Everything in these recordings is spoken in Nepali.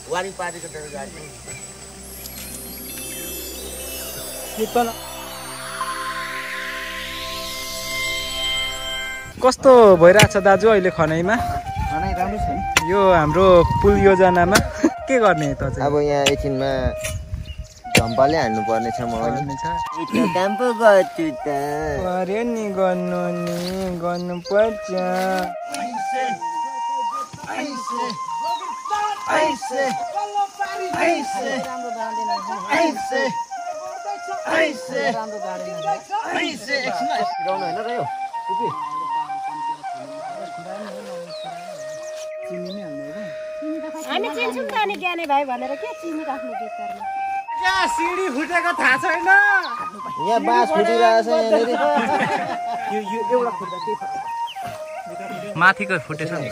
वारीपारीको त गाडी कस्तो भइरहेछ दाजु अहिले खनाइमा? खनाइ राम्रो छ नि। यो हाम्रो पुल योजनामा के गर्ने त चाहिँ? अब यहाँ एकछिनमा झम्पाले हान्नु पर्ने छ म काम पो गर्छु त। अरे नि गर्नु पर्छ। हामी चिन्छौँ त अनि ज्ञानी भाइ भनेर के चिनी राख्नु बेकारमा। सिडी फुटेको थाहा छैन। यहाँ बाँस फुटिरहेछ यहाँनिर। माथिको फुटेछ नि।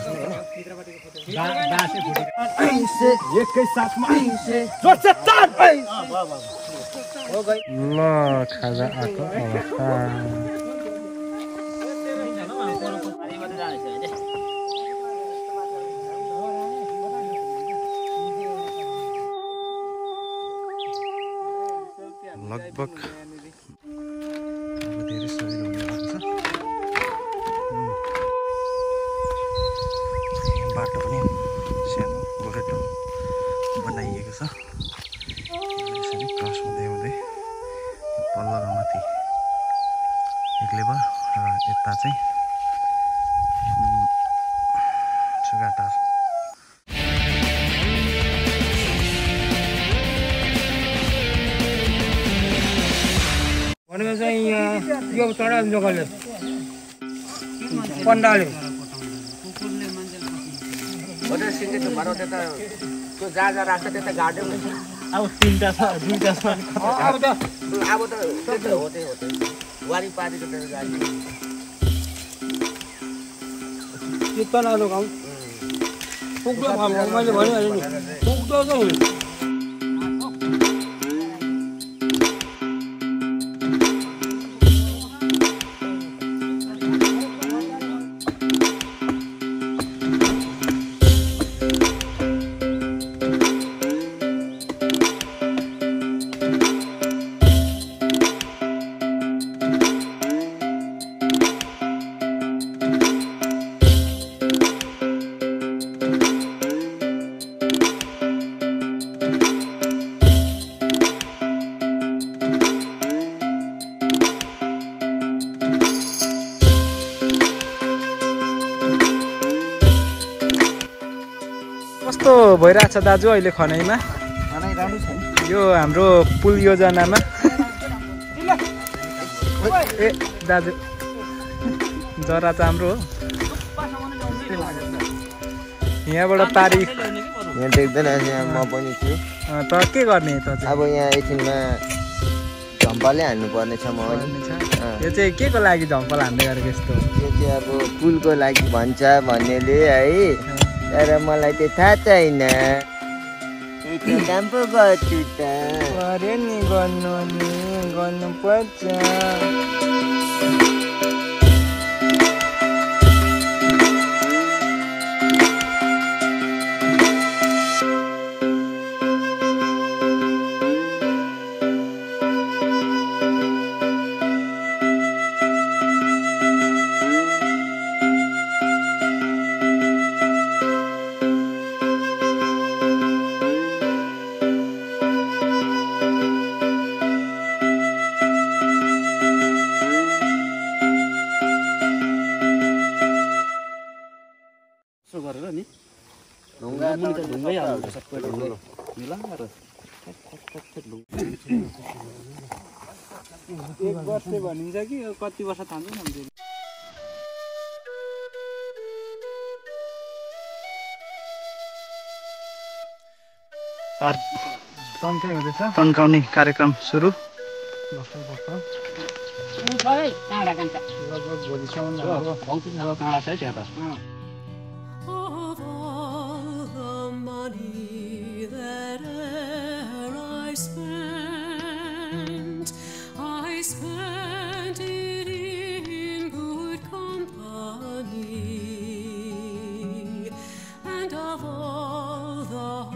ल खाजा आएको अवस्था। लगभग धेरै सजिलो हुने भएको छ। बाटो पनि सानो गोरेटो बनाइएको छ। यसरी क्रस हुँदै हुँदै पल्लो र माथि एक लेभल र यता चाहिँ सुगाटार। भनेको चाहिँ यो चढाएको जग्गाले पन्डाले अब तीनटा छ दुईटा छ। अब त वारीपारीको त गाडी चित्त नलो गाउँ पुग्दो मैले भनिहालेँ नि पुग्दो चाहिँ कस्तो भइरहेछ दाजु अहिले खनाइमा? खनाइ राम्रो छ नि। यो हाम्रो पुल योजनामा। ए दाजु जरा चाम्रो हो। यहाँबाट पारी यहाँ देख्दैन यहाँ म पनि छु। त के गर्ने त चाहिँ? अब यहाँ एकछिनमा झम्पाले हान्नु पर्ने छ म पनि। यो चाहिँ के को लागि झम्पल हान्दै गरेको यस्तो? यो चाहिँ अब पुलको लागि भन्छ भन्नेले है, तर मलाई त्यो थाहा छैन। काम पो गर्छु त। अरे नि गर्नु पर्छ। गरेर नि ढुङ्गा ढुङ्गै हाल्नु सबै ढुङ्गा मिलाएर एक वर्ष भनिन्छ कि कति वर्ष थाम्दैन हामीले। तन्काउने कार्यक्रम सुरु। लगभग भोलिसम्म काँडा छ त्यहाँ त। Of all the money that e'er I spent it in good company, and of all the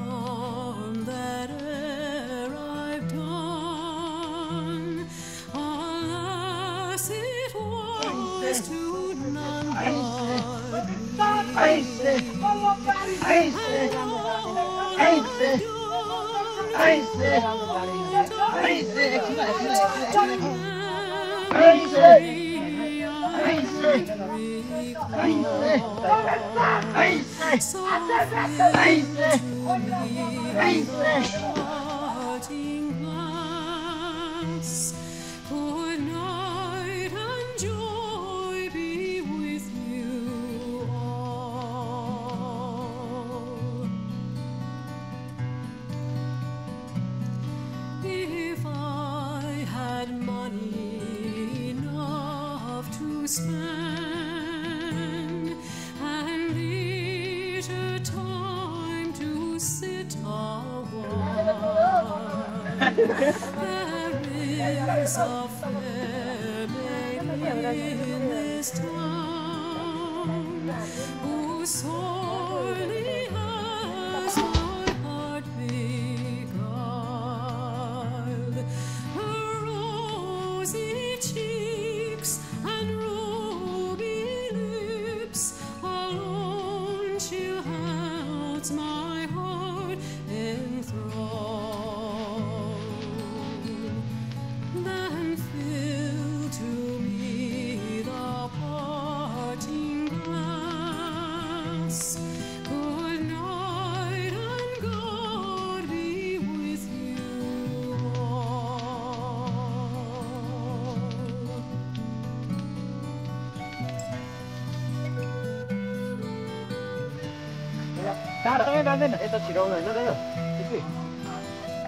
Good night and joy be with you all. If I had money enough to spend and leisure time to sit a while, there is a fair lady in this town who sorely has my heart beguiled. Her rosy cheeks and ruby lips alone she holds my heart enthralled. Then fill to me the parting glass. Good night and God be with you all.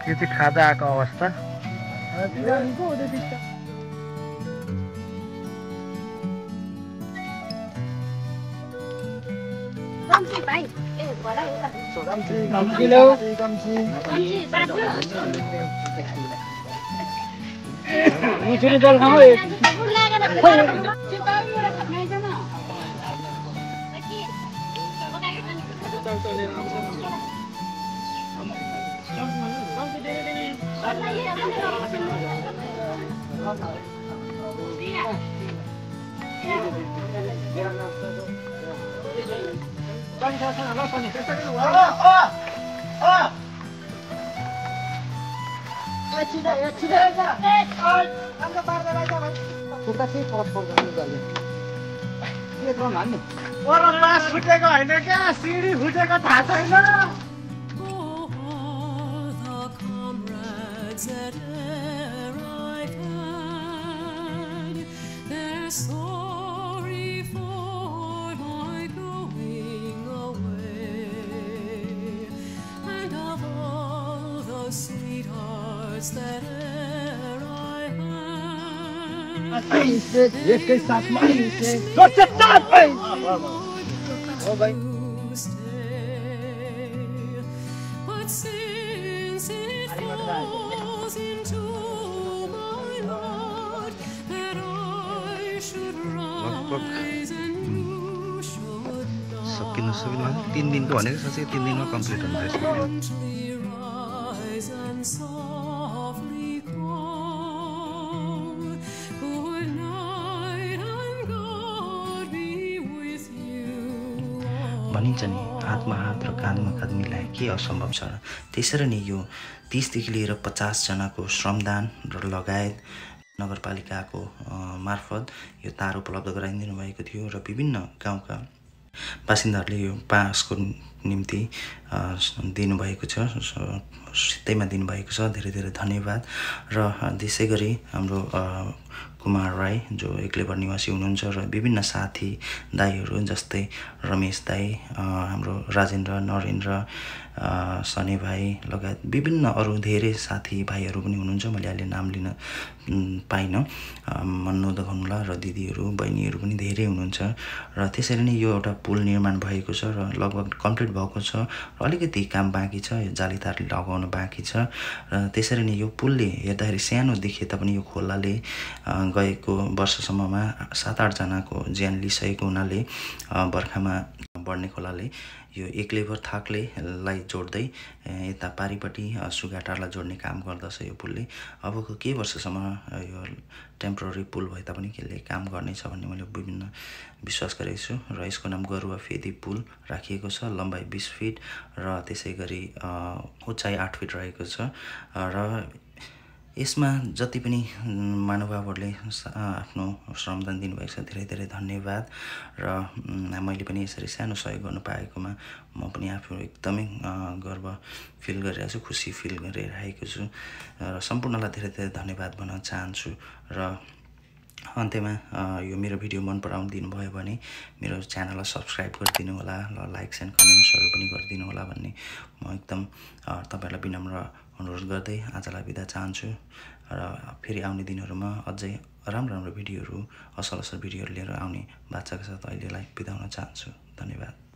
यो चाहिँ खाजा आएको अवस्था That e'er I've had, they're sorry for my going away, and of all the sweethearts that e'er I had, to stay. But since it falls into my lot that I should rise and you should सकिनु 3 दिनको भनेको साँच्चै 3 दिनमा कम्प्लिट हुन्छ यसको gently rise and softly call. Good night and God be with you all. भनिन्छ नि हातमा हात र काँधमा काँध मिलाए के असम्भव छ र। त्यसरी नै यो 30 देखि लिएर 50 जनाको श्रमदान र लगायत नगरपालिकाको मार्फत यो तार उपलब्ध गराइदिनु भएको थियो र विभिन्न गाउँका बासिन्दाहरूले यो पासको निम्ति दिनुभएको छ, सित्तैमा दिनुभएको छ। धेरै धेरै धन्यवाद। र त्यसै गरी हाम्रो कुमार राई जो एक्लेबर निवासी हुनुहुन्छ र विभिन्न साथी दाईहरू जस्तै रमेश दाई, हाम्रो राजेन्द्र, नरेन्द्र, सने भाइ लगायत विभिन्न अरू धेरै साथी भाइहरू पनि हुनुहुन्छ। मैले अहिले नाम लिन पाइनँ, मन नदुखाउनुला। र दिदीहरू बहिनीहरू पनि धेरै हुनुहुन्छ। र त्यसरी नै यो एउटा पुल निर्माण भएको छ र लगभग कम्प्लिट भएको छ र अलिकति काम बाँकी छ, यो जाली तार लगाउन बाँकी छ। र त्यसरी नै यो पुलले हेर्दाखेरि सानो देखिए तापनि यो खोलाले गएको वर्षसम्ममा 7-8 जनाको ज्यान लिइसकेको हुनाले बर्खामा बढ्ने खोलाले यो एक लेभर थाक्लेलाई जोड्दै यता पारिपट्टि सुगाटारलाई जोड्ने काम गर्दछ यो पुलले। अबको केही वर्षसम्म यो टेम्पोररी पुल भए तापनि यसले काम गर्नेछ भन्ने मैले विभिन्न विश्वास गरेको छु र यसको नाम गरुवा फेदी पुल राखिएको छ। लम्बाइ 20 फिट र त्यसै गरी उचाइ 8 फिट रहेको छ र यसमा जति पनि महानुभावहरूले आफ्नो श्रमदान दिनुभएको छ धेरै धेरै धन्यवाद र मैले पनि यसरी सानो सहयोग गर्नु पाएकोमा म पनि आफू एकदमै गर्व फिल गरिरहेको छु, खुसी फिल गरिरहेको छु र सम्पूर्णलाई धेरै धेरै धन्यवाद भन्न चाहन्छु। र अन्त्यमा यो मेरो भिडियो मन पराउनु दिनुभयो भने मेरो च्यानललाई सब्स्क्राइब गरिदिनु होला र लाइक्स एन्ड कमेन्ट्सहरू पनि गरिदिनु होला भन्ने म एकदम तपाईहरुलाई विनम्र अनुरोध गर्दै आजलाई बिदा चाहन्छु र फेरि आउने दिनहरुमा अझै राम्रो भिडियोहरू असल भिडियोहरू लिएर आउने बाचाका साथ अहिलेलाई बिदा हुन चाहन्छु। धन्यवाद।